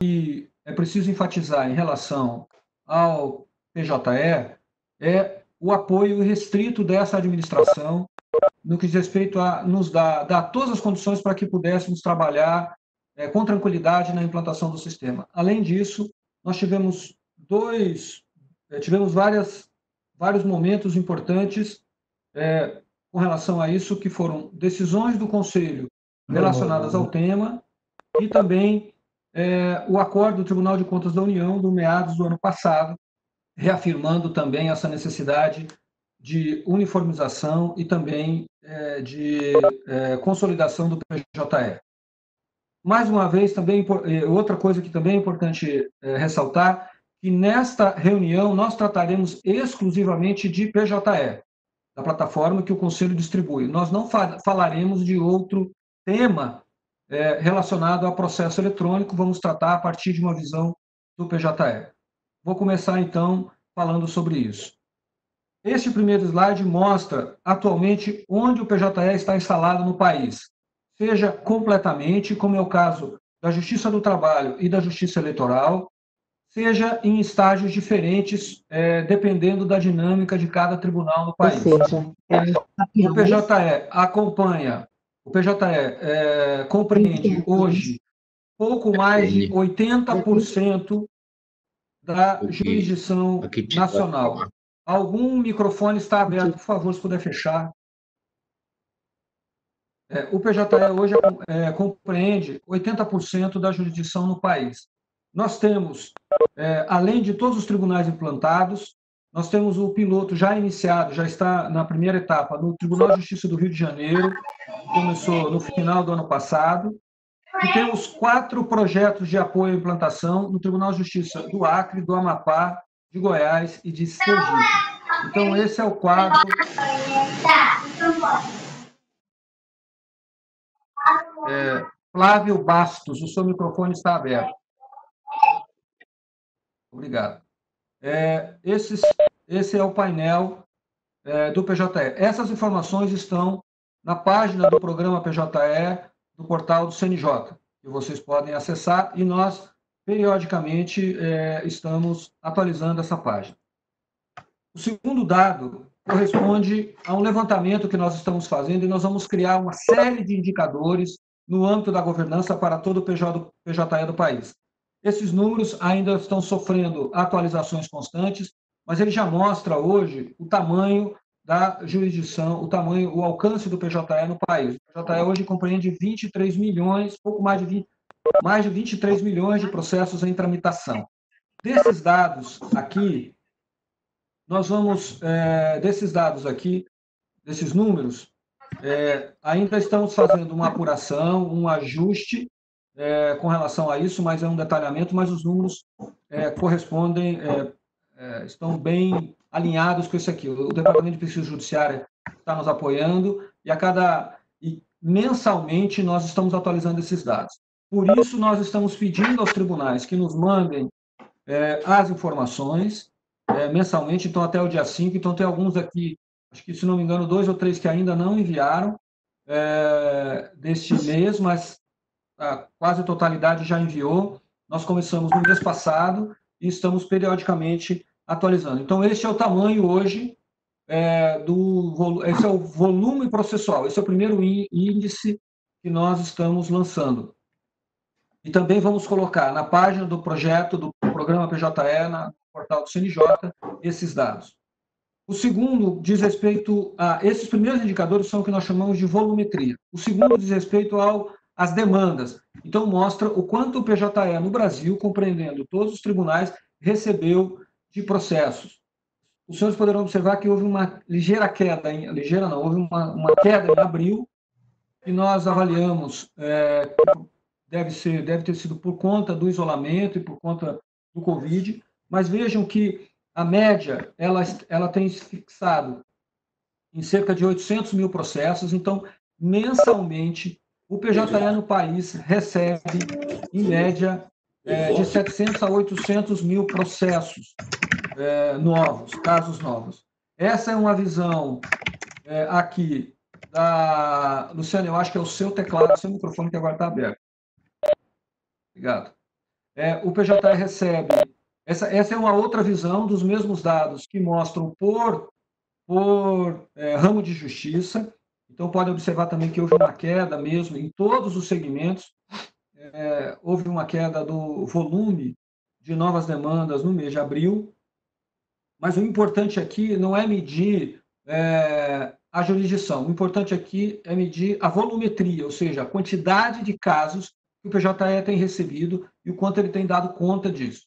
é preciso enfatizar em relação ao PJE é o apoio restrito dessa administração no que diz respeito a nos dar todas as condições para que pudéssemos trabalhar com tranquilidade na implantação do sistema. Além disso, nós tivemos vários momentos importantes com relação a isso, que foram decisões do Conselho relacionadas ao tema e também o acordo do Tribunal de Contas da União, do meados do ano passado, reafirmando também essa necessidade de uniformização e também de consolidação do PJE. Mais uma vez, também outra coisa que também é importante ressaltar, que nesta reunião nós trataremos exclusivamente de PJE, da plataforma que o Conselho distribui. Nós não falaremos de outro tema relacionado ao processo eletrônico, vamos tratar a partir de uma visão do PJE. Vou começar, então, falando sobre isso. Este primeiro slide mostra, atualmente, onde o PJE está instalado no país, seja completamente, como é o caso da Justiça do Trabalho e da Justiça Eleitoral, seja em estágios diferentes, dependendo da dinâmica de cada tribunal no país. Ou seja, o PJE acompanha, o PJE compreende hoje pouco mais de 80% da jurisdição nacional. Algum microfone está aberto, por favor, se puder fechar. O PJE hoje compreende 80% da jurisdição no país. Nós temos, além de todos os tribunais implantados, nós temos o piloto já iniciado, já está na primeira etapa, no Tribunal de Justiça do Rio de Janeiro, começou no final do ano passado, e temos 4 projetos de apoio à implantação no Tribunal de Justiça do Acre, do Amapá, de Goiás e de Sergipe. Então, esse é o quadro. Flávio Bastos, o seu microfone está aberto. Obrigado. Esse é o painel do PJE. Essas informações estão na página do programa PJE, do portal do CNJ, que vocês podem acessar, e nós, periodicamente, estamos atualizando essa página. O segundo dado corresponde a um levantamento que nós estamos fazendo, e nós vamos criar uma série de indicadores no âmbito da governança para todo o PJE do país. Esses números ainda estão sofrendo atualizações constantes, mas ele já mostra hoje o tamanho da jurisdição, o alcance do PJE no país. O PJE hoje compreende 23 milhões, pouco mais de 23 milhões de processos em tramitação. Desses dados aqui, desses números, ainda estamos fazendo uma apuração, um ajuste com relação a isso, mas é um detalhamento, mas os números correspondem, estão bem alinhados com isso aqui. O Departamento de Pesquisa Judiciária está nos apoiando e mensalmente nós estamos atualizando esses dados. Por isso, nós estamos pedindo aos tribunais que nos mandem as informações mensalmente, então até o dia 5. Então, tem alguns aqui, acho que, se não me engano, 2 ou 3 que ainda não enviaram deste mês, mas quase a totalidade já enviou. Nós começamos no mês passado e estamos periodicamente atualizando. Então, esse é o tamanho hoje esse é o volume processual, esse é o primeiro índice que nós estamos lançando. E também vamos colocar na página do projeto, do programa PJE, no portal do CNJ, esses dados. O segundo diz respeito a... Esses primeiros indicadores são o que nós chamamos de volumetria. O segundo diz respeito às demandas. Então, mostra o quanto o PJE no Brasil, compreendendo todos os tribunais, recebeu de processos. Os senhores poderão observar que houve uma ligeira queda, houve uma queda em abril, que nós avaliamos, deve ter sido por conta do isolamento e por conta do Covid, mas vejam que a média ela tem se fixado em cerca de 800 mil processos, então, mensalmente, o PJE no país recebe, em média, de 700 a 800 mil processos novos, casos novos. Essa é uma visão aqui da... Luciano, eu acho que é o seu teclado, o seu microfone que agora está aberto. Obrigado. o PJE recebe... Essa é uma outra visão dos mesmos dados que mostram por ramo de justiça. Então, pode observar também que houve uma queda mesmo em todos os segmentos. Houve uma queda do volume de novas demandas no mês de abril, mas o importante aqui não é medir a jurisdição, o importante aqui é medir a volumetria, ou seja, a quantidade de casos que o PJE tem recebido e o quanto ele tem dado conta disso.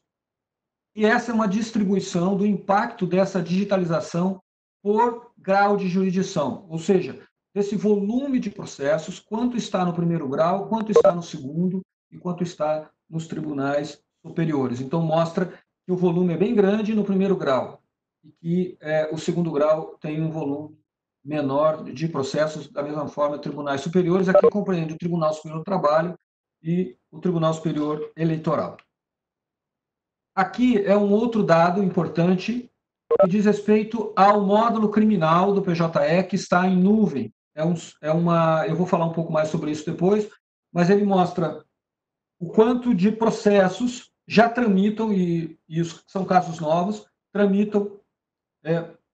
E essa é uma distribuição do impacto dessa digitalização por grau de jurisdição, ou seja, desse volume de processos, quanto está no primeiro grau, quanto está no segundo e quanto está nos tribunais superiores. Então, mostra que o volume é bem grande no primeiro grau e que o segundo grau tem um volume menor de processos, da mesma forma, tribunais superiores, aqui compreende o Tribunal Superior do Trabalho e o Tribunal Superior Eleitoral. Aqui é um outro dado importante que diz respeito ao módulo criminal do PJE, que está em nuvem. Eu vou falar um pouco mais sobre isso depois, mas ele mostra o quanto de processos já tramitam, e isso são casos novos, tramitam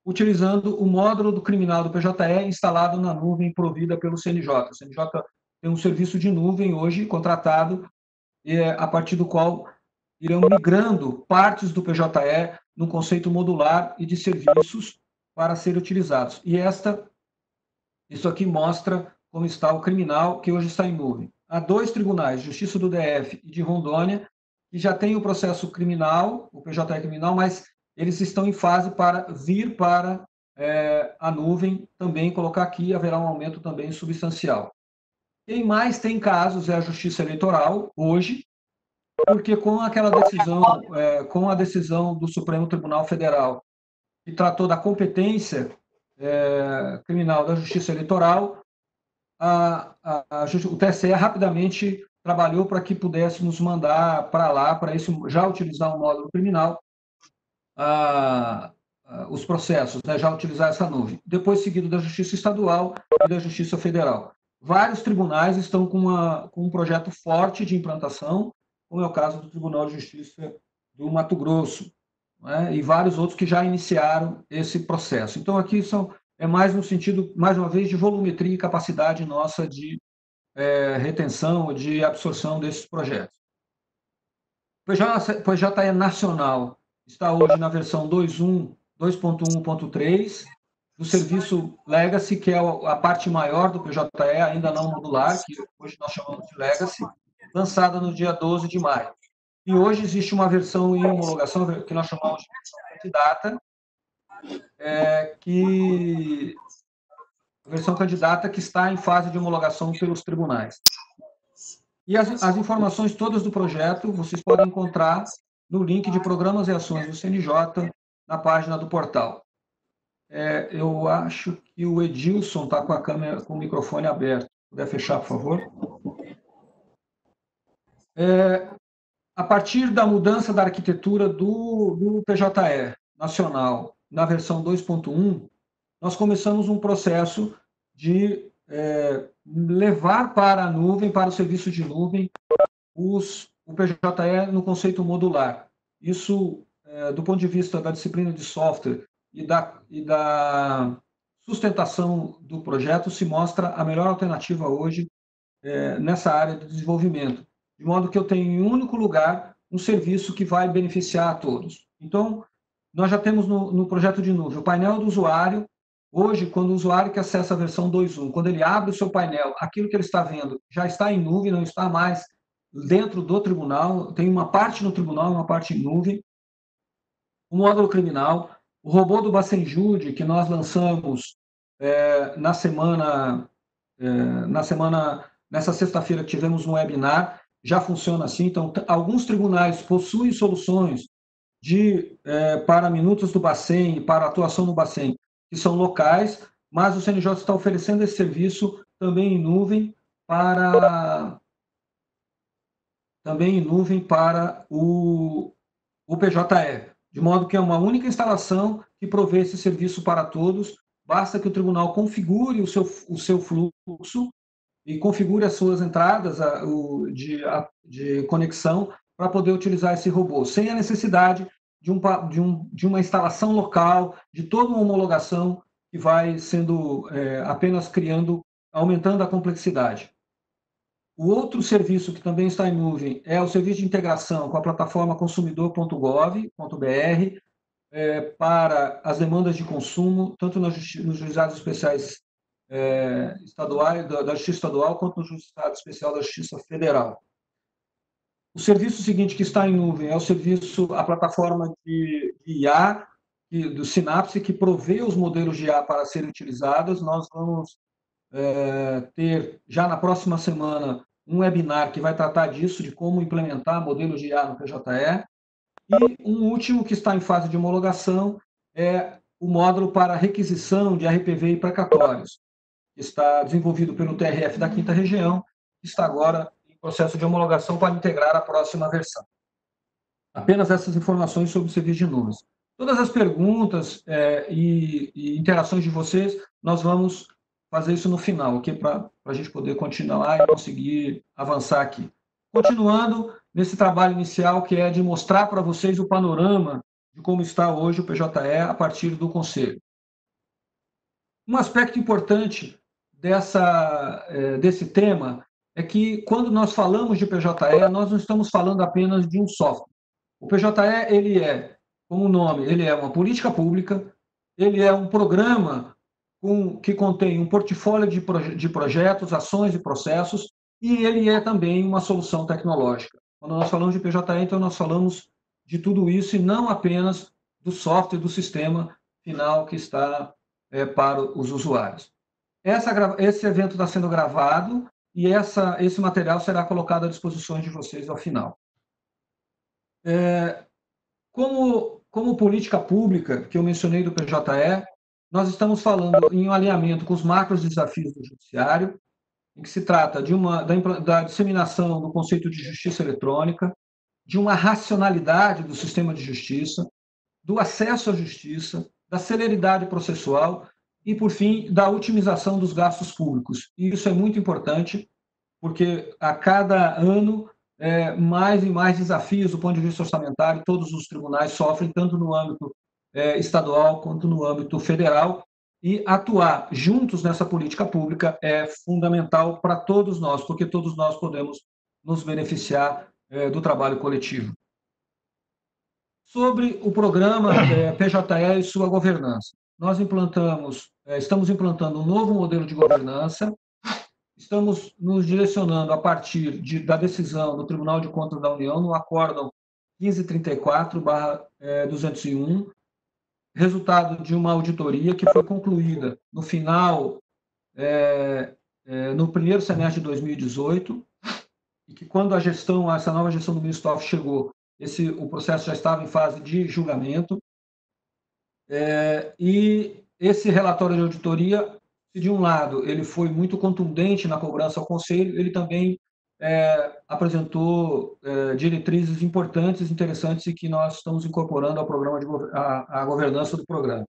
utilizando o módulo do criminal do PJE instalado na nuvem provida pelo CNJ. O CNJ tem um serviço de nuvem hoje contratado, a partir do qual irão migrando partes do PJE num conceito modular e de serviços para serem utilizados. E isso aqui mostra como está o criminal, que hoje está em nuvem. Há 2 tribunais, Justiça do DF e de Rondônia, que já têm o processo criminal, o PJE criminal, mas eles estão em fase para vir para a nuvem também, colocar aqui, haverá um aumento também substancial. Quem mais tem casos é a Justiça Eleitoral, hoje, porque com aquela decisão, com a decisão do Supremo Tribunal Federal, que tratou da competência criminal da Justiça Eleitoral, o TSE rapidamente trabalhou para que pudéssemos mandar para lá, para isso já utilizar o módulo criminal, os processos, né, já utilizar essa nuvem. Depois, seguido da Justiça Estadual e da Justiça Federal. Vários tribunais estão com um projeto forte de implantação, como é o caso do Tribunal de Justiça do Mato Grosso, né, e vários outros que já iniciaram esse processo. Então, aqui é mais no sentido, mais uma vez, de volumetria e capacidade nossa de retenção, de absorção desses projetos. O PJE Nacional está hoje na versão 2.1.3, do serviço Legacy, que é a parte maior do PJE, ainda não modular, que hoje nós chamamos de Legacy, lançada no dia 12 de maio. E hoje existe uma versão em homologação, que nós chamamos de versão candidata, versão candidata que está em fase de homologação pelos tribunais. E as informações todas do projeto vocês podem encontrar no link de Programas e Ações do CNJ, na página do portal. Eu acho que o Edilson está com a câmera, com o microfone aberto. Puder fechar, por favor. A partir da mudança da arquitetura do PJE nacional na versão 2.1, nós começamos um processo de levar para a nuvem, para o serviço de nuvem, o PJE no conceito modular. Isso, do ponto de vista da disciplina de software e da sustentação do projeto, se mostra a melhor alternativa hoje nessa área de desenvolvimento, de modo que eu tenho em um único lugar um serviço que vai beneficiar a todos. Então, nós já temos no projeto de nuvem o painel do usuário. Hoje, quando o usuário que acessa a versão 2.1, quando ele abre o seu painel, aquilo que ele está vendo já está em nuvem, não está mais dentro do tribunal, tem uma parte no tribunal e uma parte em nuvem. O módulo criminal, o robô do Bacenjude, que nós lançamos nessa sexta-feira que tivemos um webinar, já funciona assim. Então, alguns tribunais possuem soluções para minutos do Bacen, para atuação no Bacen, que são locais, mas o CNJ está oferecendo esse serviço também em nuvem para o PJE, de modo que é uma única instalação que provê esse serviço para todos. Basta que o tribunal configure o seu fluxo e configure as suas entradas de conexão para poder utilizar esse robô, sem a necessidade de uma instalação local, de toda uma homologação que vai sendo apenas aumentando a complexidade. O outro serviço que também está em nuvem é o serviço de integração com a plataforma consumidor.gov.br para as demandas de consumo, tanto nos juizados especiais estaduais, da Justiça Estadual, quanto no Juizado Especial da Justiça Federal. O serviço seguinte que está em nuvem é o serviço, a plataforma de IA, do Synapse, que provê os modelos de IA para serem utilizados. Nós vamos ter, já na próxima semana, um webinar que vai tratar disso, de como implementar modelos de IA no PJE. E um último que está em fase de homologação é o módulo para requisição de RPV e precatórios, que está desenvolvido pelo TRF da 5ª Região, que está agora em processo de homologação para integrar a próxima versão. Apenas essas informações sobre o serviço de nuvens. Todas as perguntas e interações de vocês, nós vamos fazer isso no final, ok? Para a gente poder continuar e conseguir avançar aqui. Continuando nesse trabalho inicial, que é de mostrar para vocês o panorama de como está hoje o PJE a partir do Conselho. Um aspecto importante desse tema é que, quando nós falamos de PJE, nós não estamos falando apenas de um software. O PJE, ele é, como o nome, ele é uma política pública, ele é um programa que contém um portfólio de projetos, ações e processos, e ele é também uma solução tecnológica. Quando nós falamos de PJE, então nós falamos de tudo isso e não apenas do software, do sistema final que está para os usuários. Esse evento está sendo gravado e esse material será colocado à disposição de vocês ao final. Como política pública, que eu mencionei do PJE, nós estamos falando em um alinhamento com os macros desafios do judiciário, em que se trata da disseminação do conceito de justiça eletrônica, de uma racionalidade do sistema de justiça, do acesso à justiça, da celeridade processual e, por fim, da otimização dos gastos públicos. E isso é muito importante, porque a cada ano mais e mais desafios do ponto de vista orçamentário, todos os tribunais sofrem, tanto no âmbito estadual quanto no âmbito federal, e atuar juntos nessa política pública é fundamental para todos nós, porque todos nós podemos nos beneficiar do trabalho coletivo. Sobre o programa PJE e sua governança. Nós estamos implantando um novo modelo de governança, estamos nos direcionando a partir da decisão do Tribunal de Contas da União, no Acórdão 1534/201, resultado de uma auditoria que foi concluída no primeiro semestre de 2018, e que, quando essa nova gestão do ministro Toffoli chegou, o processo já estava em fase de julgamento. E esse relatório de auditoria, de um lado, ele foi muito contundente na cobrança ao Conselho, ele também apresentou diretrizes importantes, interessantes, e que nós estamos incorporando ao programa à governança do programa,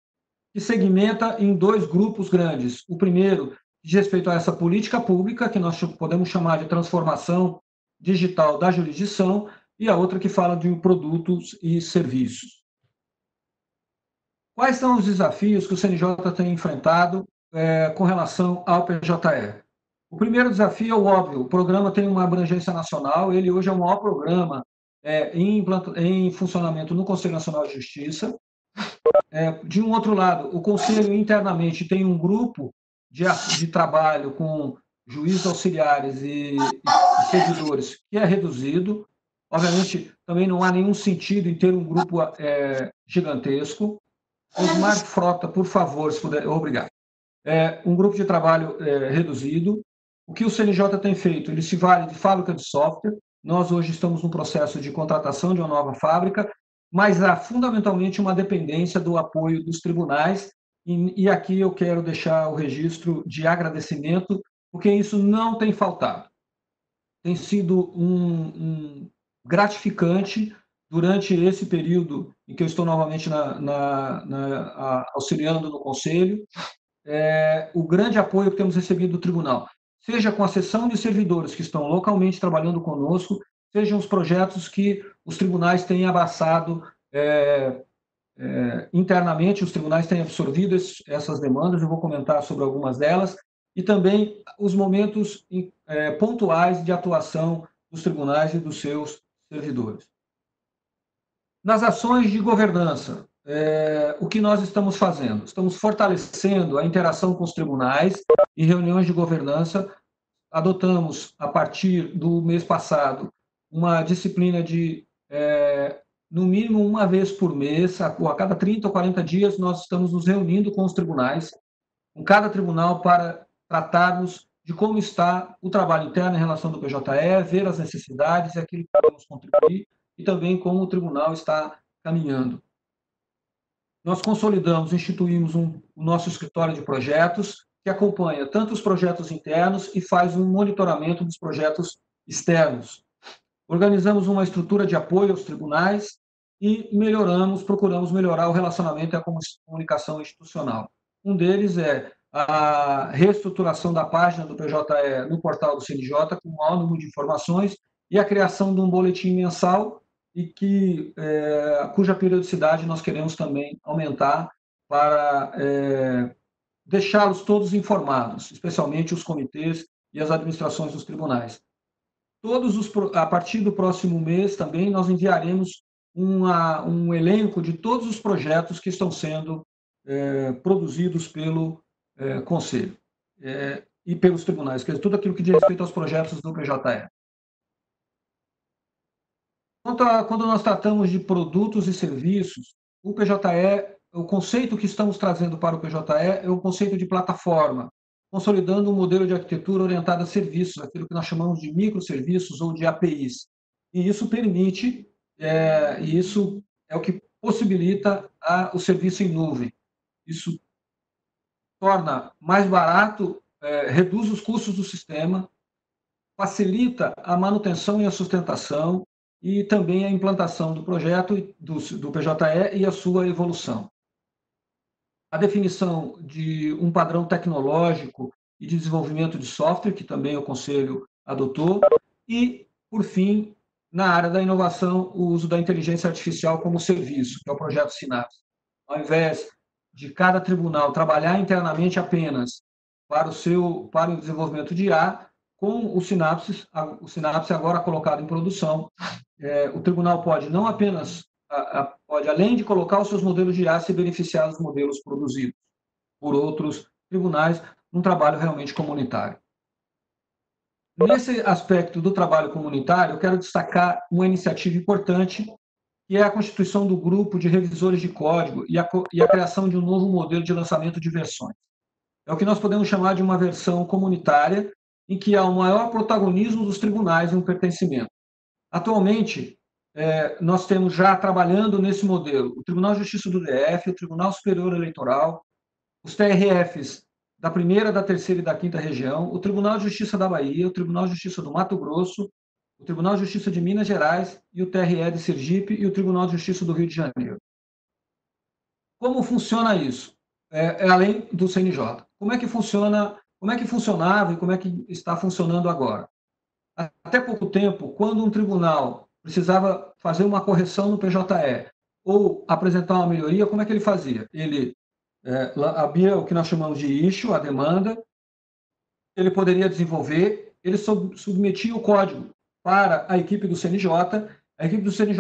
que segmenta em 2 grupos grandes. O primeiro, diz respeito a essa política pública, que nós podemos chamar de transformação digital da jurisdição, e a outra que fala de produtos e serviços. Quais são os desafios que o CNJ tem enfrentado com relação ao PJE? O primeiro desafio é o óbvio: o programa tem uma abrangência nacional, ele hoje é o maior programa em funcionamento no Conselho Nacional de Justiça. De um outro lado, o Conselho internamente tem um grupo de trabalho com juízes auxiliares e servidores que é reduzido. Obviamente, também não há nenhum sentido em ter um grupo gigantesco. Osmar Frota, por favor, se puder. Obrigado. Um grupo de trabalho reduzido. O que o CNJ tem feito? Ele se vale de fábrica de software. Nós hoje estamos no processo de contratação de uma nova fábrica, mas há fundamentalmente uma dependência do apoio dos tribunais, e aqui eu quero deixar o registro de agradecimento, porque isso não tem faltado. Tem sido gratificante durante esse período em que eu estou novamente auxiliando no Conselho, o grande apoio que temos recebido do Tribunal, seja com a seção de servidores que estão localmente trabalhando conosco, sejam os projetos que os tribunais têm abraçado internamente, os tribunais têm absorvido essas demandas, eu vou comentar sobre algumas delas, e também os momentos pontuais de atuação dos tribunais e dos seus servidores. Nas ações de governança, o que nós estamos fazendo? Estamos fortalecendo a interação com os tribunais em reuniões de governança. Adotamos, a partir do mês passado, uma disciplina de, no mínimo, uma vez por mês, a cada 30 ou 40 dias, nós estamos nos reunindo com os tribunais, com cada tribunal, para tratarmos de como está o trabalho interno em relação do PJE, ver as necessidades e aquilo que podemos contribuir, e também como o tribunal está caminhando. Nós consolidamos, instituímos o nosso escritório de projetos, que acompanha tanto os projetos internos e faz um monitoramento dos projetos externos. Organizamos uma estrutura de apoio aos tribunais e procuramos melhorar o relacionamento e a comunicação institucional. Um deles é a reestruturação da página do PJE no portal do CNJ, com um maior número de informações, e a criação de um boletim mensal, e cuja periodicidade nós queremos também aumentar para deixá-los todos informados, especialmente os comitês e as administrações dos tribunais. A partir do próximo mês também nós enviaremos um elenco de todos os projetos que estão sendo produzidos pelo Conselho e pelos tribunais, quer dizer, tudo aquilo que diz respeito aos projetos do PJE. Quando nós tratamos de produtos e serviços, o PJE, o conceito que estamos trazendo para o PJE é o conceito de plataforma, consolidando um modelo de arquitetura orientada a serviços, aquilo que nós chamamos de microserviços ou de APIs. E isso permite, e isso é o que possibilita o serviço em nuvem. Isso torna mais barato, reduz os custos do sistema, facilita a manutenção e a sustentação, e também a implantação do projeto do PJE e a sua evolução. A definição de um padrão tecnológico e de desenvolvimento de software, que também o Conselho adotou, e, por fim, na área da inovação, o uso da inteligência artificial como serviço, que é o projeto Sinapse. Ao invés de cada tribunal trabalhar internamente apenas para o desenvolvimento de IA, com o Sinapse agora colocado em produção, o tribunal pode não apenas, pode, além de colocar os seus modelos de IA, se beneficiar dos modelos produzidos por outros tribunais, num trabalho realmente comunitário. Nesse aspecto do trabalho comunitário, eu quero destacar uma iniciativa importante, que é a constituição do grupo de revisores de código e a criação de um novo modelo de lançamento de versões. É o que nós podemos chamar de uma versão comunitária, em que há o maior protagonismo dos tribunais no pertencimento. Atualmente, nós temos já trabalhando nesse modelo o Tribunal de Justiça do DF, o Tribunal Superior Eleitoral, os TRFs da primeira, da terceira e da quinta região, o Tribunal de Justiça da Bahia, o Tribunal de Justiça do Mato Grosso, o Tribunal de Justiça de Minas Gerais e o TRE de Sergipe e o Tribunal de Justiça do Rio de Janeiro. Como funciona isso? Além do CNJ. Como é que funcionava e como é que está funcionando agora? Até pouco tempo, quando um tribunal precisava fazer uma correção no PJE ou apresentar uma melhoria, como é que ele fazia? Ele havia o que nós chamamos de issue, a demanda, ele poderia desenvolver, ele submetia o código para a equipe do CNJ, a equipe do CNJ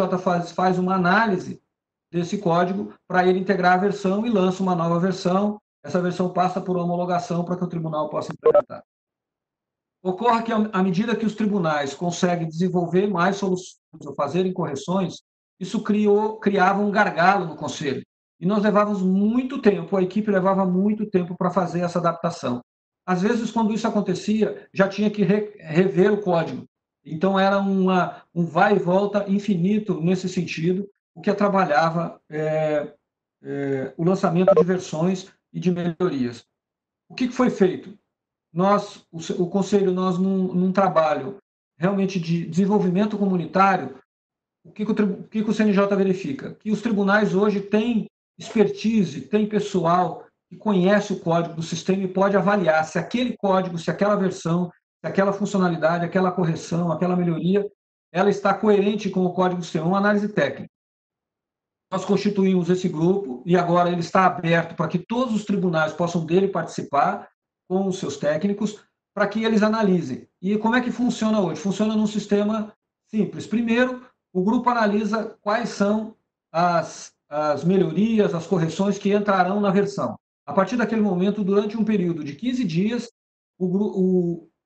faz uma análise desse código para ele integrar a versão e lança uma nova versão, essa versão passa por homologação para que o tribunal possa implementar. Ocorre que, à medida que os tribunais conseguem desenvolver mais soluções ou fazerem correções, isso criava um gargalo no Conselho. E nós levávamos muito tempo, a equipe levava muito tempo para fazer essa adaptação. Às vezes, quando isso acontecia, já tinha que rever o código. Então, era um vai e volta infinito nesse sentido, o que atrapalhava o lançamento de versões e de melhorias. O que foi feito? O Conselho, num trabalho realmente de desenvolvimento comunitário, o que o CNJ verifica? Que os tribunais hoje têm expertise, têm pessoal que conhece o código do sistema e pode avaliar se aquele código, se aquela versão, se aquela funcionalidade, aquela correção, aquela melhoria ela está coerente com o Código do Sistema, uma análise técnica. Nós constituímos esse grupo e agora ele está aberto para que todos os tribunais possam dele participar com os seus técnicos, para que eles analisem. E como é que funciona hoje? Funciona num sistema simples. Primeiro, o grupo analisa quais são as melhorias, as correções que entrarão na versão. A partir daquele momento, durante um período de 15 dias,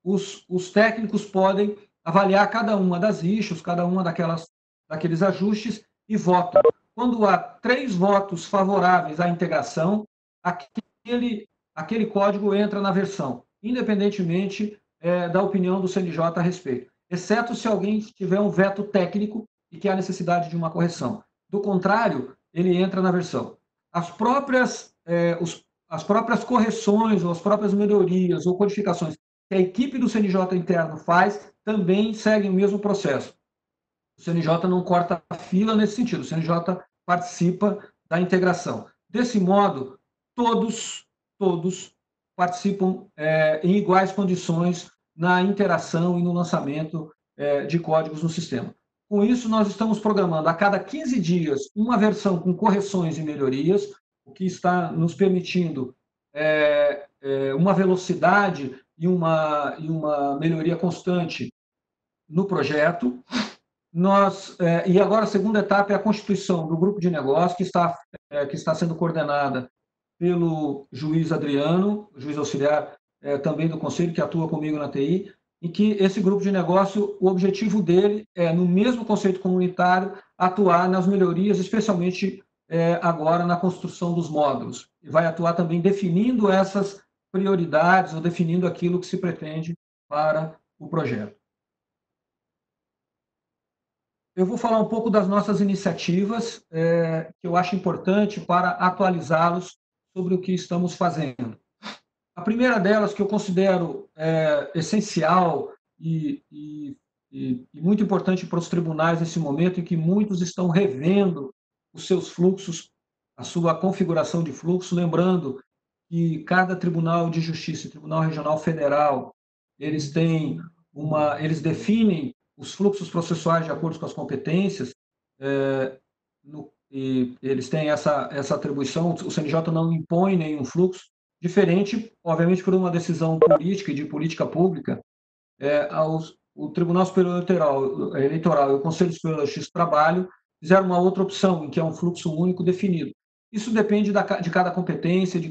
os técnicos podem avaliar cada uma das issues, cada uma daqueles ajustes e votam. Quando há 3 votos favoráveis à integração, aquele código entra na versão, independentemente da opinião do CNJ a respeito, exceto se alguém tiver um veto técnico e que há necessidade de uma correção. Do contrário, ele entra na versão. As próprias correções, ou as próprias melhorias ou codificações que a equipe do CNJ interno faz, também seguem o mesmo processo. O CNJ não corta a fila nesse sentido, o CNJ participa da integração. Desse modo, todos participam em iguais condições na interação e no lançamento de códigos no sistema. Com isso, nós estamos programando a cada 15 dias uma versão com correções e melhorias, o que está nos permitindo uma velocidade e uma melhoria constante no projeto. E agora a segunda etapa é a constituição do grupo de negócio, que está sendo coordenada pelo juiz Adriano, juiz auxiliar também do Conselho, que atua comigo na TI, em que esse grupo de negócio, o objetivo dele é, no mesmo conceito comunitário, atuar nas melhorias, especialmente agora na construção dos módulos. E vai atuar também definindo essas prioridades ou definindo aquilo que se pretende para o projeto. Eu vou falar um pouco das nossas iniciativas, que eu acho importante para atualizá-los sobre o que estamos fazendo. A primeira delas, que eu considero essencial e muito importante para os tribunais nesse momento, em que muitos estão revendo os seus fluxos, a sua configuração de fluxo, lembrando que cada tribunal de justiça, Tribunal Regional Federal, eles definem os fluxos processuais de acordo com as competências, e eles têm essa atribuição, o CNJ não impõe nenhum fluxo, diferente, obviamente, por uma decisão política e de política pública, o Tribunal Superior Eleitoral e o Conselho Superior da Justiça do Trabalho fizeram uma outra opção, em que é um fluxo único definido. Isso depende de cada competência,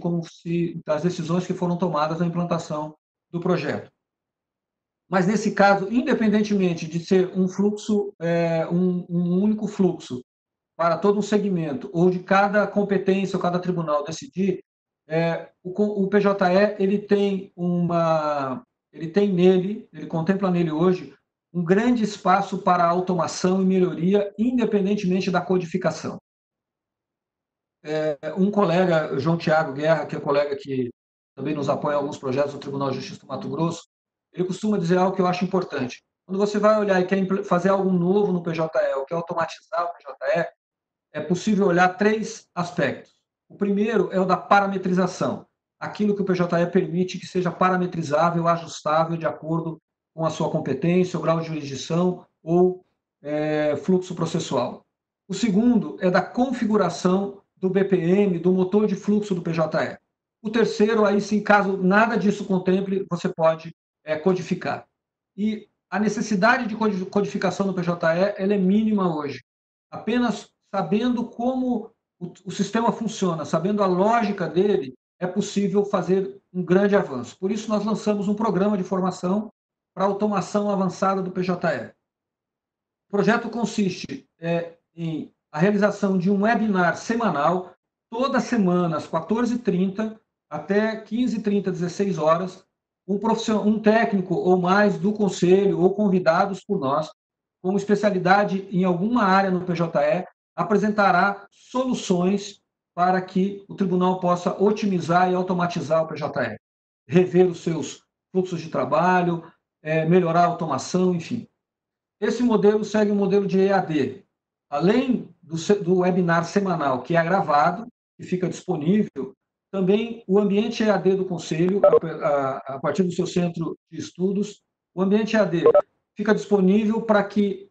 das decisões que foram tomadas na implantação do projeto. Mas, nesse caso, independentemente de ser um fluxo, um único fluxo para todo um segmento, ou de cada competência ou cada tribunal decidir, o PJE ele contempla nele hoje um grande espaço para automação e melhoria, independentemente da codificação. Um colega, João Tiago Guerra, que é colega que também nos apoia em alguns projetos do Tribunal de Justiça do Mato Grosso, ele costuma dizer algo que eu acho importante. Quando você vai olhar e quer fazer algo novo no PJE, ou quer automatizar o PJE, é possível olhar 3 aspectos. O primeiro é o da parametrização, aquilo que o PJE permite que seja parametrizável, ajustável de acordo com a sua competência, o grau de jurisdição ou fluxo processual. O segundo é da configuração do BPM, do motor de fluxo do PJE. O terceiro, aí sim, caso nada disso contemple, você pode codificar. E a necessidade de codificação do PJE ela é mínima hoje. Apenas sabendo como o sistema funciona, sabendo a lógica dele, é possível fazer um grande avanço. Por isso, nós lançamos um programa de formação para automação avançada do PJE. O projeto consiste em a realização de um webinar semanal, toda semana, às 14h30, até 15h30, 16 horas, um técnico ou mais do Conselho, ou convidados por nós, com especialidade em alguma área no PJE, apresentará soluções para que o tribunal possa otimizar e automatizar o PJE, rever os seus fluxos de trabalho, melhorar a automação, enfim. Esse modelo segue um modelo de EAD. Além do webinar semanal, que é gravado e fica disponível, também o ambiente EAD do Conselho, a partir do seu centro de estudos, o ambiente EAD fica disponível para que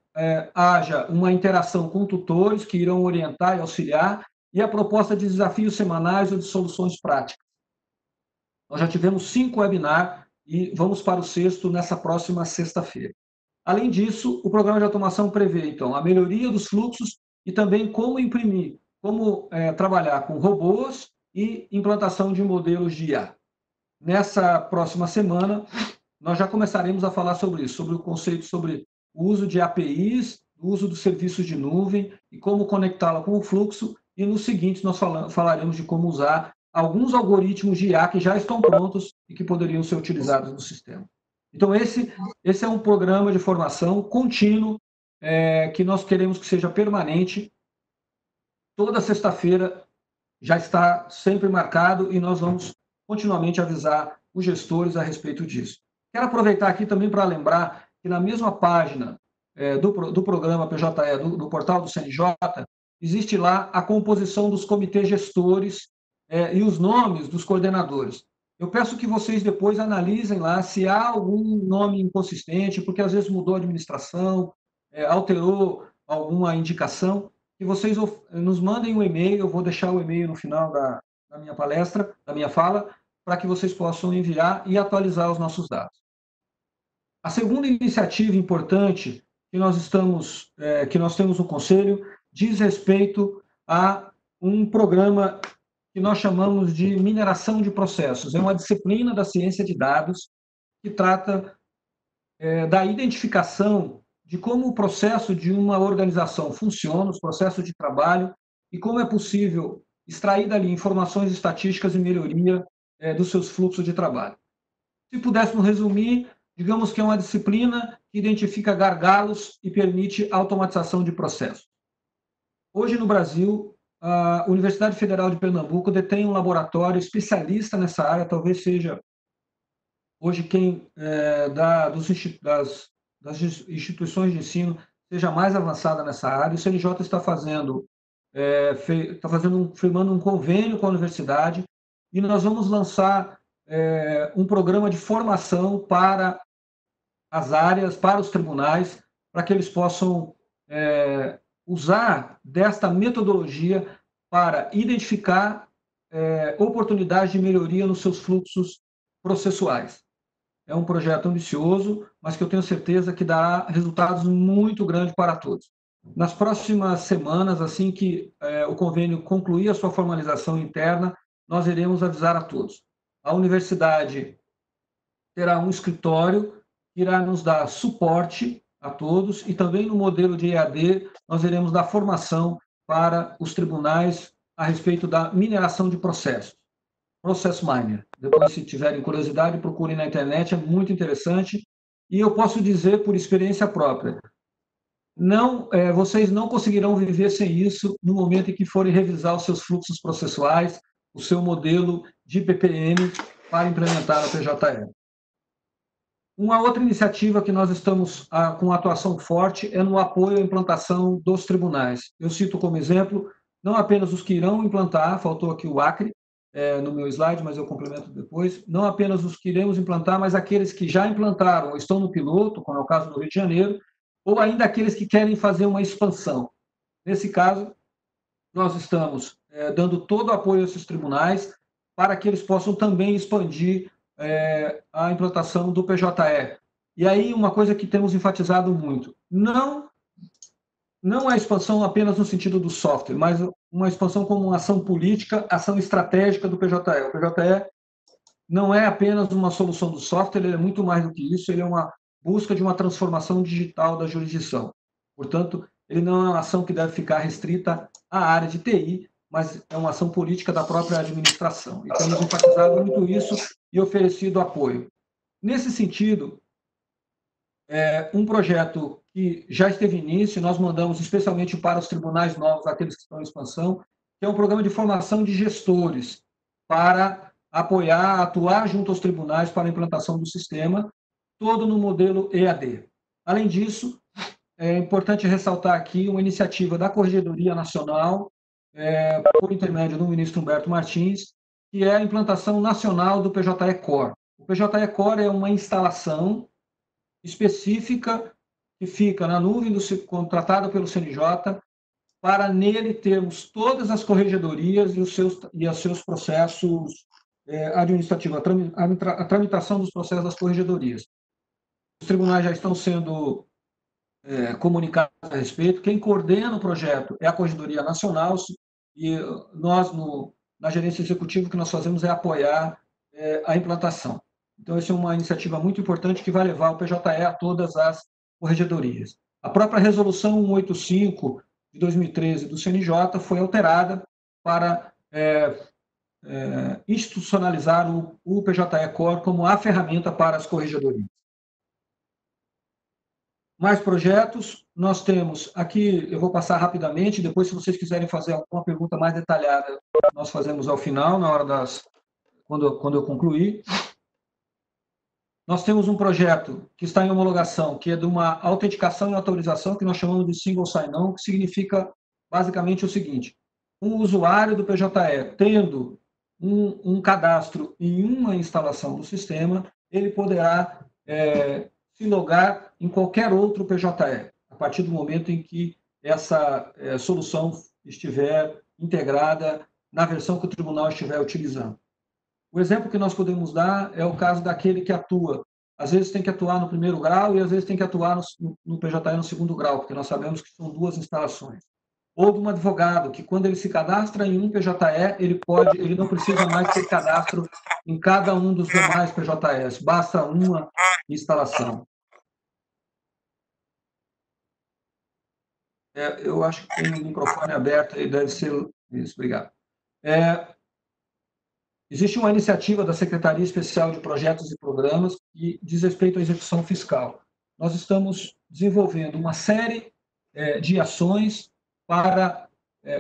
haja uma interação com tutores que irão orientar e auxiliar, e a proposta de desafios semanais ou de soluções práticas. Nós já tivemos 5 webinars e vamos para o 6º nessa próxima sexta-feira. Além disso, o programa de automação prevê, então, a melhoria dos fluxos e também como imprimir, como trabalhar com robôs e implantação de modelos de IA. Nessa próxima semana, nós já começaremos a falar sobre isso, sobre o conceito sobre o uso de APIs, o uso dos serviços de nuvem e como conectá-la com o fluxo, e nos seguintes nós falaremos de como usar alguns algoritmos de IA que já estão prontos e que poderiam ser utilizados no sistema. Então, esse é um programa de formação contínuo, que nós queremos que seja permanente. Toda sexta-feira já está sempre marcado e nós vamos continuamente avisar os gestores a respeito disso. Quero aproveitar aqui também para lembrar que na mesma página do programa PJE, do portal do CNJ, existe lá a composição dos comitês gestores e os nomes dos coordenadores. Eu peço que vocês depois analisem lá se há algum nome inconsistente, porque às vezes mudou a administração, alterou alguma indicação, que vocês nos mandem um e-mail, eu vou deixar o e-mail no final da minha palestra, da minha fala, para que vocês possam enviar e atualizar os nossos dados. A segunda iniciativa importante que nós temos no Conselho diz respeito a um programa que nós chamamos de mineração de processos. É uma disciplina da ciência de dados que trata da identificação de como o processo de uma organização funciona, os processos de trabalho, e como é possível extrair dali informações estatísticas e melhoria dos seus fluxos de trabalho. Se pudéssemos resumir, digamos que é uma disciplina que identifica gargalos e permite automatização de processos. Hoje, no Brasil, a Universidade Federal de Pernambuco detém um laboratório especialista nessa área, talvez seja hoje quem das instituições de ensino seja mais avançada nessa área. O CNJ está firmando um convênio com a universidade e nós vamos lançar um programa de formação para as áreas, para os tribunais, para que eles possam usar desta metodologia para identificar oportunidades de melhoria nos seus fluxos processuais. É um projeto ambicioso, mas que eu tenho certeza que dará resultados muito grandes para todos. Nas próximas semanas, assim que o convênio concluir a sua formalização interna, nós iremos avisar a todos. A universidade terá um escritório que irá nos dar suporte a todos e também no modelo de EAD nós iremos dar formação para os tribunais a respeito da mineração de processos. Process Miner. Depois, se tiverem curiosidade, procurem na internet, é muito interessante. E eu posso dizer, por experiência própria, vocês não conseguirão viver sem isso no momento em que forem revisar os seus fluxos processuais, o seu modelo de PPM para implementar a PJE. Uma outra iniciativa que nós estamos com atuação forte é no apoio à implantação dos tribunais. Eu cito como exemplo, não apenas os que irão implantar, faltou aqui o Acre, no meu slide, mas eu complemento depois, não apenas os que iremos implantar, mas aqueles que já implantaram ou estão no piloto, como é o caso do Rio de Janeiro, ou ainda aqueles que querem fazer uma expansão. Nesse caso, nós estamos dando todo o apoio a esses tribunais para que eles possam também expandir a implantação do PJE. E aí, uma coisa que temos enfatizado muito, não é expansão apenas no sentido do software, mas uma expansão como uma ação política, ação estratégica do PJE. O PJE não é apenas uma solução do software, ele é muito mais do que isso, ele é uma busca de uma transformação digital da jurisdição. Portanto, ele não é uma ação que deve ficar restrita à área de TI, mas é uma ação política da própria administração. E temos enfatizado muito isso e oferecido apoio. Nesse sentido, um projeto que já esteve em início, nós mandamos especialmente para os tribunais novos, aqueles que estão em expansão, que é um programa de formação de gestores para apoiar, atuar junto aos tribunais para a implantação do sistema, todo no modelo EAD. Além disso, é importante ressaltar aqui uma iniciativa da Corregedoria Nacional, por intermédio do ministro Humberto Martins, que é a implantação nacional do PJE Core. O PJE Core é uma instalação específica que fica na nuvem contratado pelo CNJ, para nele termos todas as corregedorias e os seus processos administrativos, a tramitação dos processos das corregedorias. Os tribunais já estão sendo comunicados a respeito. Quem coordena o projeto é a Corregedoria Nacional, e nós, na gerência executiva, o que nós fazemos é apoiar a implantação. Então, essa é uma iniciativa muito importante que vai levar o PJE a todas as corregedorias. A própria Resolução 185 de 2013 do CNJ foi alterada para institucionalizar o PJE Core como a ferramenta para as corregedorias. Mais projetos, nós temos aqui, eu vou passar rapidamente, depois se vocês quiserem fazer alguma pergunta mais detalhada, nós fazemos ao final, na hora quando eu concluir. Nós temos um projeto que está em homologação, que é de uma autenticação e autorização, que nós chamamos de Single Sign-On, que significa basicamente o seguinte: um usuário do PJE tendo um cadastro em uma instalação do sistema, ele poderá se logar em qualquer outro PJE, a partir do momento em que essa solução estiver integrada na versão que o tribunal estiver utilizando. O exemplo que nós podemos dar é o caso daquele que atua. Às vezes tem que atuar no primeiro grau e às vezes tem que atuar no PJE no segundo grau, porque nós sabemos que são duas instalações. Ou de um advogado, que quando ele se cadastra em um PJE, ele não precisa mais ter cadastro em cada um dos demais PJEs, basta uma instalação. Eu acho que tem o microfone aberto e deve ser isso, obrigado. Existe uma iniciativa da Secretaria Especial de Projetos e Programas que diz respeito à execução fiscal. Nós estamos desenvolvendo uma série de ações para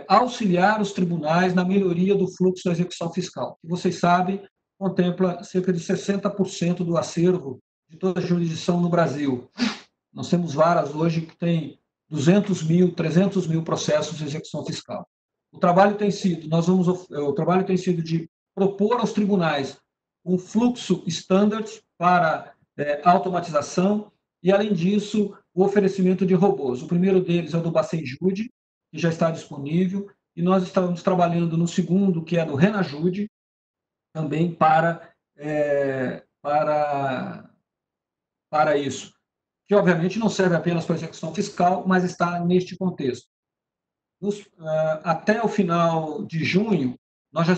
auxiliar os tribunais na melhoria do fluxo da execução fiscal, que vocês sabem, contempla cerca de 60% do acervo de toda a jurisdição no Brasil. Nós temos varas hoje que têm 200 mil, 300 mil processos de execução fiscal. O trabalho tem sido de propor aos tribunais um fluxo standard para automatização e, além disso, o oferecimento de robôs. O primeiro deles é o do Bacenjude, que já está disponível, e nós estamos trabalhando no segundo, que é do Renajude, também para isso, que obviamente não serve apenas para a execução fiscal, mas está neste contexto. Até o final de junho, nós já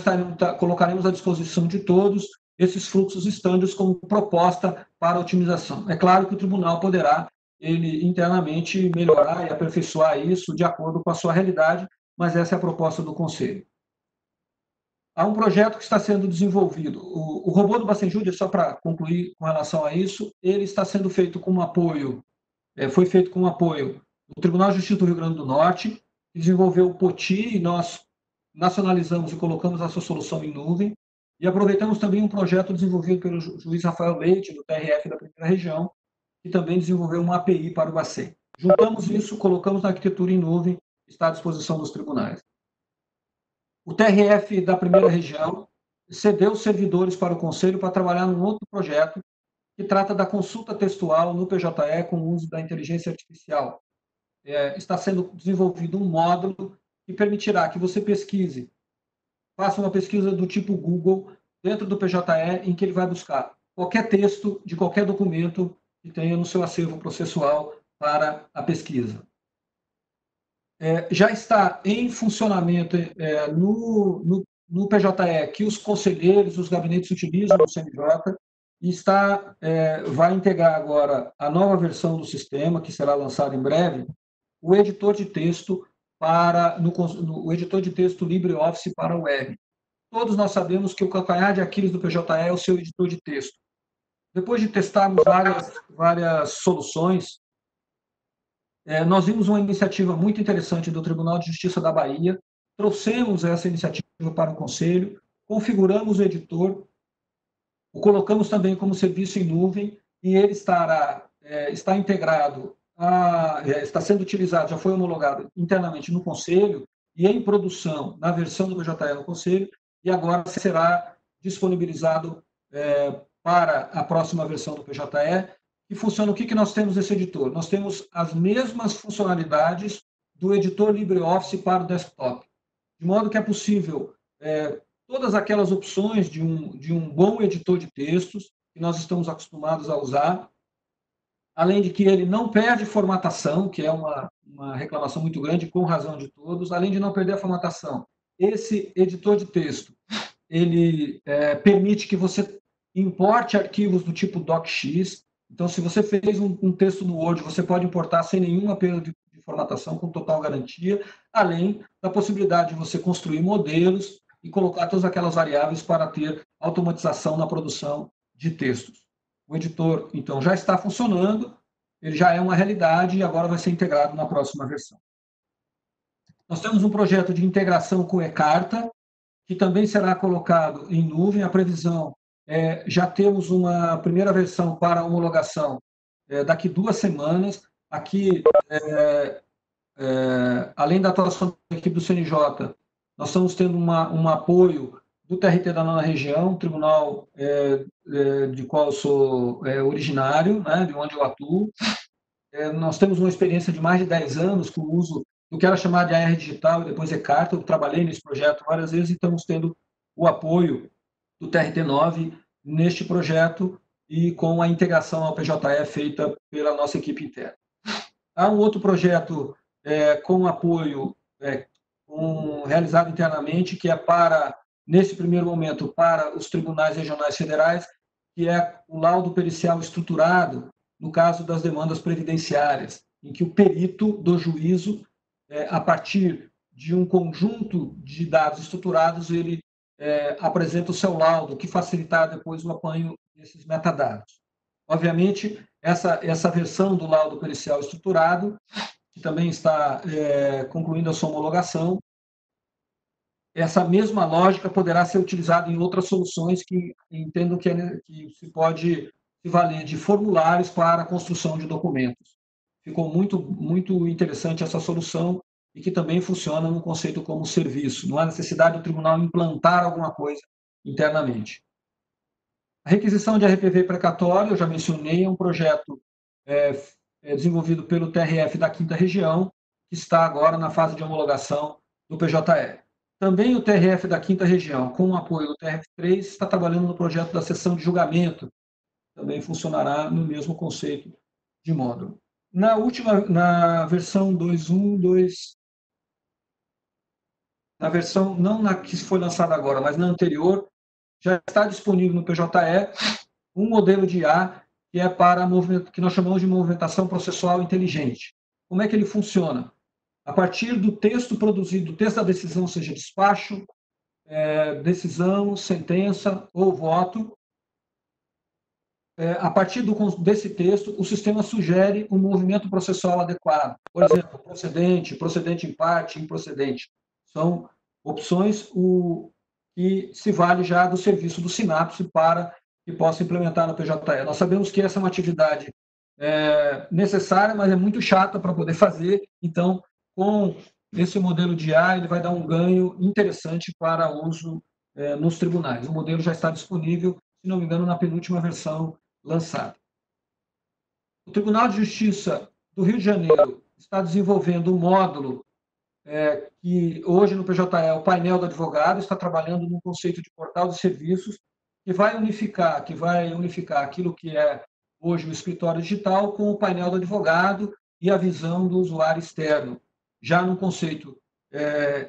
colocaremos à disposição de todos esses fluxos estándares como proposta para otimização. É claro que o tribunal poderá, ele internamente, melhorar e aperfeiçoar isso de acordo com a sua realidade, mas essa é a proposta do Conselho. Há um projeto que está sendo desenvolvido. O robô do Bacenjude, só para concluir com relação a isso, ele está sendo feito com apoio, foi feito com apoio do Tribunal de Justiça do Rio Grande do Norte, que desenvolveu o POTI, e nós nacionalizamos e colocamos a sua solução em nuvem, e aproveitamos também um projeto desenvolvido pelo juiz Rafael Leite, do TRF da primeira região, que também desenvolveu uma API para o Bacen. Juntamos isso, colocamos na arquitetura em nuvem, está à disposição dos tribunais. O TRF da primeira região cedeu servidores para o Conselho para trabalhar num outro projeto que trata da consulta textual no PJE com o uso da inteligência artificial. Está sendo desenvolvido um módulo que permitirá que você pesquise, faça uma pesquisa do tipo Google dentro do PJE, em que ele vai buscar qualquer texto de qualquer documento que tenha no seu acervo processual para a pesquisa. Já está em funcionamento no PJE que os conselheiros, os gabinetes utilizam no CNJ, e vai integrar agora a nova versão do sistema, que será lançada em breve, o editor de texto o editor de texto LibreOffice para o web. Todos nós sabemos que o calcanhar de Aquiles do PJE é o seu editor de texto. Depois de testarmos várias soluções, nós vimos uma iniciativa muito interessante do Tribunal de Justiça da Bahia, trouxemos essa iniciativa para o Conselho, configuramos o editor, o colocamos também como serviço em nuvem, e ele está integrado, está sendo utilizado, já foi homologado internamente no Conselho e em produção na versão do PJE no Conselho, e agora será disponibilizado para a próxima versão do PJE, que funciona, o que nós temos nesse editor? Nós temos as mesmas funcionalidades do editor LibreOffice para o desktop, de modo que é possível todas aquelas opções de um bom editor de textos que nós estamos acostumados a usar, além de que ele não perde formatação, que é uma reclamação muito grande, com razão de todos, além de não perder a formatação. Esse editor de texto, ele permite que você importe arquivos do tipo docx. Então, se você fez um texto no Word, você pode importar sem nenhuma perda de formatação, com total garantia, além da possibilidade de você construir modelos e colocar todas aquelas variáveis para ter automatização na produção de textos. O editor, então, já está funcionando, ele já é uma realidade e agora vai ser integrado na próxima versão. Nós temos um projeto de integração com o eCarta, que também será colocado em nuvem. A previsão já temos uma primeira versão para homologação daqui 2 semanas. Aqui, além da atuação da equipe do CNJ, nós estamos tendo um apoio do TRT da 9ª Região, tribunal de qual eu sou originário, né, de onde eu atuo. Nós temos uma experiência de mais de 10 anos com o uso do que era chamado de AR Digital e depois eCarta. Eu trabalhei nesse projeto várias vezes e estamos tendo o apoio do TRT9 neste projeto e com a integração ao PJE feita pela nossa equipe interna. Há um outro projeto com apoio realizado internamente, que é nesse primeiro momento, para os tribunais regionais federais, que é o laudo pericial estruturado, no caso das demandas previdenciárias, em que o perito do juízo, a partir de um conjunto de dados estruturados, ele apresenta o seu laudo, que facilitar depois o apanho desses metadados. Obviamente, essa versão do laudo pericial estruturado, que também está concluindo a sua homologação, essa mesma lógica poderá ser utilizada em outras soluções que entendam que se pode se valer de formulários para a construção de documentos. Ficou muito, muito interessante essa solução e que também funciona no conceito como serviço. Não há necessidade do tribunal implantar alguma coisa internamente. A requisição de RPV precatório, eu já mencionei, é um projeto desenvolvido pelo TRF da 5ª Região, que está agora na fase de homologação do PJE. Também o TRF da 5ª Região, com o apoio do TRF3, está trabalhando no projeto da sessão de julgamento. Também funcionará no mesmo conceito de módulo. Na versão 2.1, na versão, não na que foi lançada agora, mas na anterior, já está disponível no PJE um modelo de IA que é para que nós chamamos de movimentação processual inteligente. Como é que ele funciona? A partir do texto produzido, do texto da decisão, seja despacho, decisão, sentença ou voto, a partir desse texto, o sistema sugere um movimento processual adequado. Por exemplo, procedente, procedente em parte, improcedente. São opções que se vale já do serviço do Sinapse para que possa implementar no PJE. Nós sabemos que essa é uma atividade necessária, mas é muito chata para poder fazer. Então, com esse modelo de IA, ele vai dar um ganho interessante para uso nos tribunais. O modelo já está disponível, se não me engano, na penúltima versão lançada. O Tribunal de Justiça do Rio de Janeiro está desenvolvendo um módulo que hoje no PJE é o painel do advogado, está trabalhando no conceito de portal de serviços, que vai unificar aquilo que é hoje o escritório digital com o painel do advogado e a visão do usuário externo, já no conceito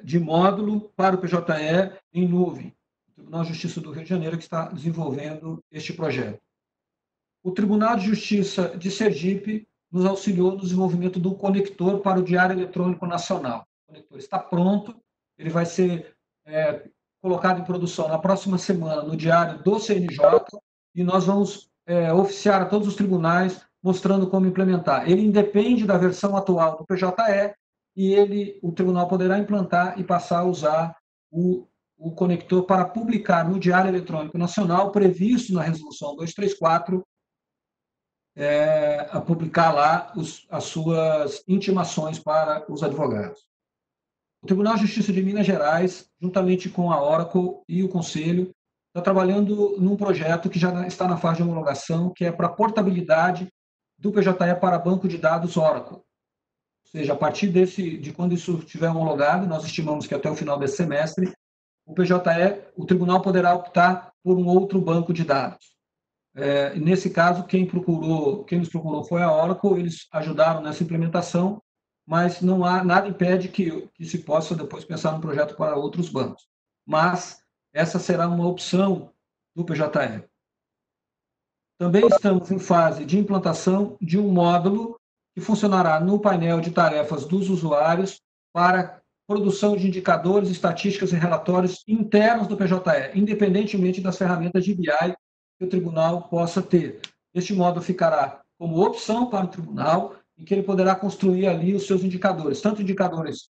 de módulo para o PJE em nuvem. O Tribunal de Justiça do Rio de Janeiro que está desenvolvendo este projeto. O Tribunal de Justiça de Sergipe nos auxiliou no desenvolvimento do conector para o Diário Eletrônico Nacional. O conector está pronto, ele vai ser colocado em produção na próxima semana no Diário do CNJ e nós vamos oficiar a todos os tribunais mostrando como implementar. Ele independe da versão atual do PJE e o tribunal poderá implantar e passar a usar o conector para publicar no Diário Eletrônico Nacional, previsto na Resolução 234, a publicar lá as suas intimações para os advogados. O Tribunal de Justiça de Minas Gerais, juntamente com a Oracle e o Conselho, está trabalhando num projeto que já está na fase de homologação, que é para portabilidade do PJE para banco de dados Oracle. Ou seja, a partir de quando isso estiver homologado, nós estimamos que até o final desse semestre, o tribunal poderá optar por um outro banco de dados. Nesse caso, quem nos procurou foi a Oracle, eles ajudaram nessa implementação, mas não há nada impede que se possa depois pensar num projeto para outros bancos. Mas essa será uma opção do PJE. Também estamos em fase de implantação de um módulo que funcionará no painel de tarefas dos usuários para produção de indicadores, estatísticas e relatórios internos do PJE, independentemente das ferramentas de BI que o tribunal possa ter. Este módulo ficará como opção para o tribunal, em que ele poderá construir ali os seus indicadores, tanto indicadores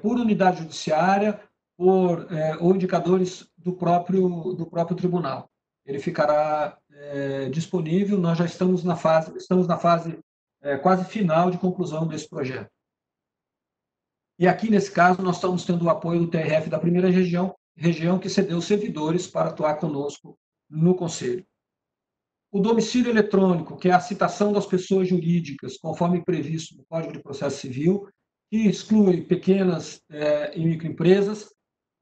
por unidade judiciária ou indicadores do próprio tribunal. Ele ficará disponível, nós já estamos na fase quase final de conclusão desse projeto. E aqui, nesse caso, nós estamos tendo o apoio do TRF da primeira região que cedeu servidores para atuar conosco no Conselho. O domicílio eletrônico, que é a citação das pessoas jurídicas, conforme previsto no Código de Processo Civil, que exclui pequenas e microempresas,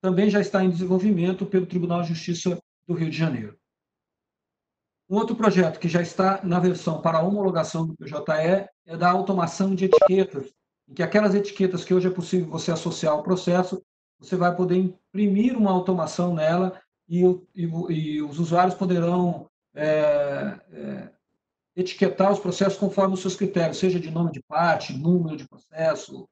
também já está em desenvolvimento pelo Tribunal de Justiça do Rio de Janeiro. Um outro projeto que já está na versão para homologação do PJE é da automação de etiquetas, em que aquelas etiquetas que hoje é possível você associar ao processo, você vai poder imprimir uma automação nela e os usuários poderão etiquetar os processos conforme os seus critérios, seja de nome de parte, número de processo,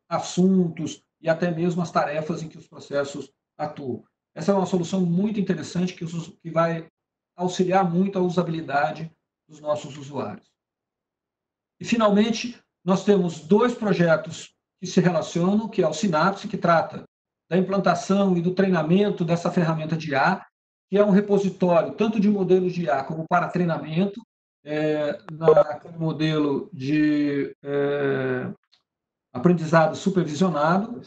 assuntos e até mesmo as tarefas em que os processos atuam. Essa é uma solução muito interessante que vai auxiliar muito a usabilidade dos nossos usuários. E, finalmente, nós temos 2 projetos que se relacionam, que é o Sinapse, que trata da implantação e do treinamento dessa ferramenta de IA, que é um repositório tanto de modelos de IA como para treinamento, naquele modelo de aprendizado supervisionado,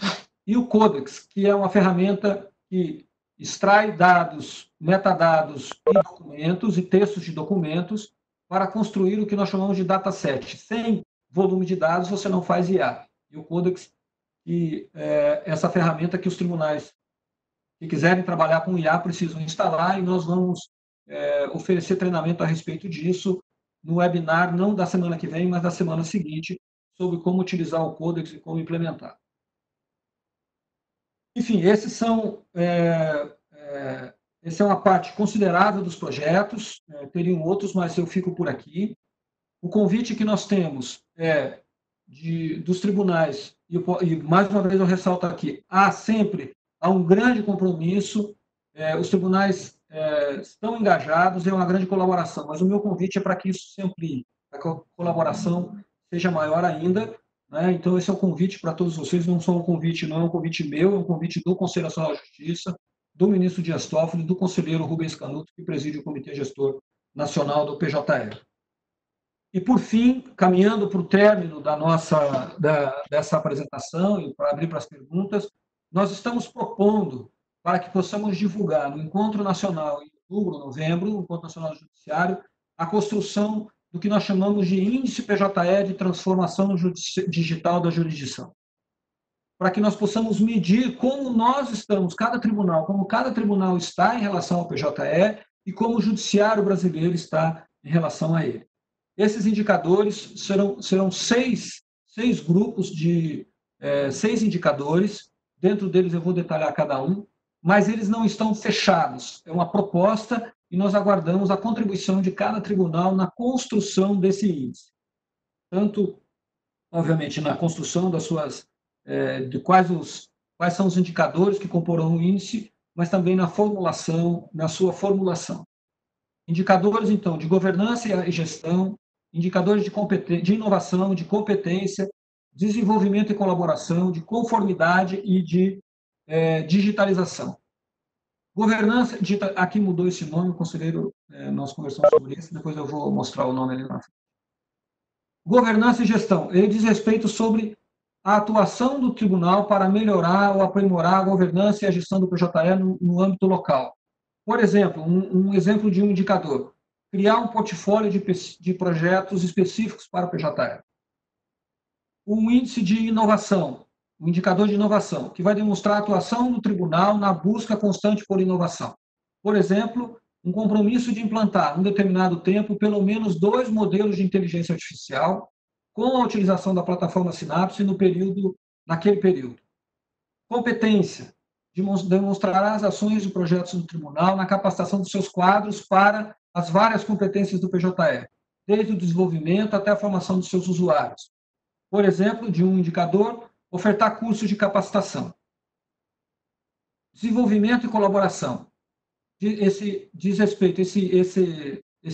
e o Codex, que é uma ferramenta que extrai dados, metadados e documentos e textos de documentos para construir o que nós chamamos de dataset. Sem volume de dados, você não faz IA. E o Codex, que é essa ferramenta que os tribunais que quiserem trabalhar com IA precisam instalar, e nós vamos oferecer treinamento a respeito disso no webinar, não da semana que vem, mas da semana seguinte, sobre como utilizar o Codex e como implementar. Enfim, essa é uma parte considerável dos projetos, teriam outros, mas eu fico por aqui. O convite que nós temos dos tribunais, e mais uma vez eu ressalto aqui, há um grande compromisso, os tribunais estão engajados, é uma grande colaboração, mas o meu convite é para que isso se amplie, para que a colaboração seja maior ainda. Então, esse é um convite para todos vocês, não é um convite meu, é um convite do Conselho Nacional de Justiça, do ministro Dias Toffoli, do conselheiro Rubens Canuto, que preside o Comitê Gestor Nacional do PJE. E, por fim, caminhando para o término dessa apresentação e para abrir para as perguntas, nós estamos propondo para que possamos divulgar no Encontro Nacional em outubro, novembro, no Encontro Nacional do Judiciário, a construção do que nós chamamos de Índice PJE de Transformação Digital da Jurisdição, para que nós possamos medir como nós estamos, como cada tribunal está em relação ao PJE e como o judiciário brasileiro está em relação a ele. Esses indicadores serão seis grupos de 6 indicadores, dentro deles eu vou detalhar cada um, mas eles não estão fechados, é uma proposta e nós aguardamos a contribuição de cada tribunal na construção desse índice. Tanto, obviamente, na construção de quais são os indicadores que comporão o índice, mas também na sua formulação. Indicadores, então, de governança e gestão, indicadores de inovação, de competência, desenvolvimento e colaboração, de conformidade e de digitalização. Governança, aqui mudou esse nome, o conselheiro, nós conversamos sobre isso, depois eu vou mostrar o nome ali na frente. Governança e gestão, ele diz respeito sobre a atuação do tribunal para melhorar ou aprimorar a governança e a gestão do PJE no âmbito local. Por exemplo, um exemplo de um indicador, criar um portfólio de projetos específicos para o PJE. Um índice de inovação, um indicador de inovação, que vai demonstrar a atuação do tribunal na busca constante por inovação. Por exemplo, um compromisso de implantar, em um determinado tempo, pelo menos 2 modelos de inteligência artificial com a utilização da plataforma Synapse naquele período. Competência, demonstrará as ações de projetos do tribunal na capacitação dos seus quadros para as várias competências do PJE, desde o desenvolvimento até a formação dos seus usuários. Por exemplo, de um indicador, ofertar cursos de capacitação. Desenvolvimento e colaboração. Esse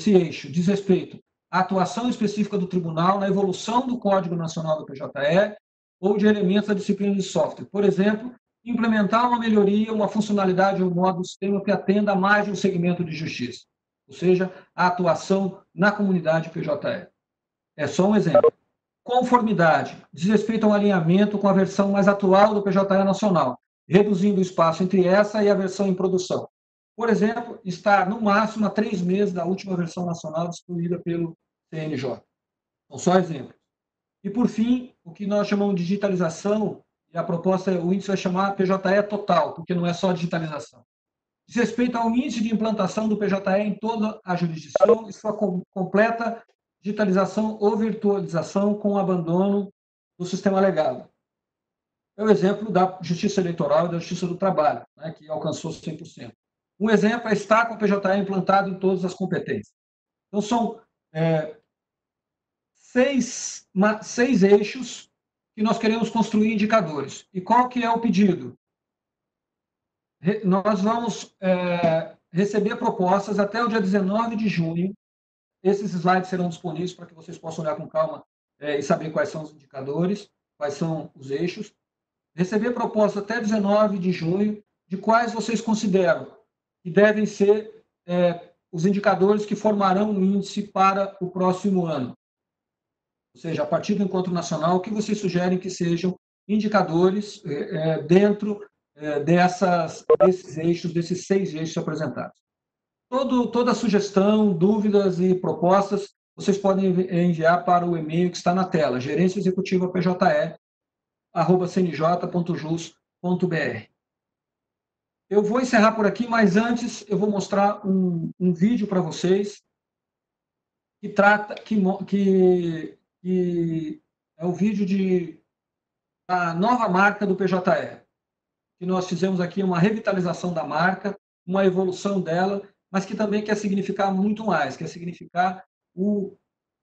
eixo diz respeito à atuação específica do tribunal na evolução do Código Nacional do PJE ou de elementos da disciplina de software. Por exemplo, implementar uma melhoria, uma funcionalidade ou um modo do sistema que atenda a mais de um segmento de justiça, ou seja, a atuação na comunidade PJE. É só um exemplo. Conformidade, diz respeito ao alinhamento com a versão mais atual do PJE nacional, reduzindo o espaço entre essa e a versão em produção. Por exemplo, estar no máximo a 3 meses da última versão nacional distribuída pelo CNJ. São só exemplos. E, por fim, o que nós chamamos de digitalização, e a proposta, o índice vai chamar PJE total, porque não é só digitalização. Diz respeito ao índice de implantação do PJE em toda a jurisdição e sua completa digitalização ou virtualização com o abandono do sistema legado. É o exemplo da Justiça Eleitoral e da Justiça do Trabalho, né, que alcançou 100%. Um exemplo é estar com o PJE implantado em todas as competências. Então, são 6 eixos que nós queremos construir indicadores. E qual que é o pedido? Nós vamos receber propostas até o dia 19 de junho. Esses slides serão disponíveis para que vocês possam olhar com calma e saber quais são os indicadores, quais são os eixos. Receber propostas até 19 de junho de quais vocês consideram que devem ser os indicadores que formarão o índice para o próximo ano. Ou seja, a partir do Encontro Nacional, o que vocês sugerem que sejam indicadores dentro desses eixos, desses 6 eixos apresentados. Toda sugestão, dúvidas e propostas, vocês podem enviar para o e-mail que está na tela, gerenciaexecutiva.pje@cnj.jus.br. Eu vou encerrar por aqui, mas antes eu vou mostrar um vídeo para vocês que é o vídeo da nova marca do PJE, que nós fizemos aqui uma revitalização da marca, uma evolução dela, mas que também quer significar muito mais, quer significar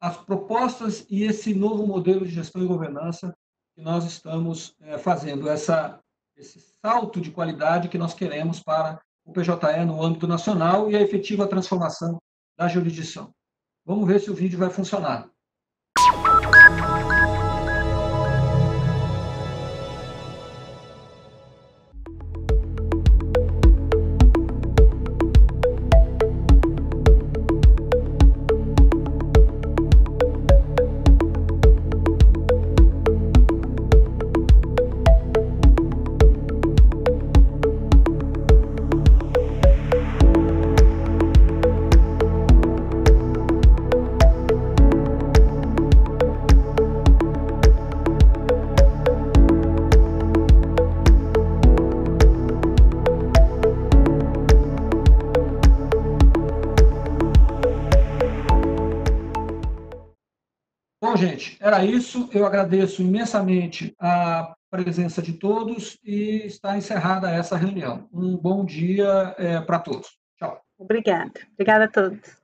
as propostas e esse novo modelo de gestão e governança que nós estamos fazendo, esse salto de qualidade que nós queremos para o PJE no âmbito nacional e a efetiva transformação da jurisdição. Vamos ver se o vídeo vai funcionar. Bom, gente, era isso. Eu agradeço imensamente a presença de todos e está encerrada essa reunião. Um bom dia para todos. Tchau. Obrigada. Obrigada a todos.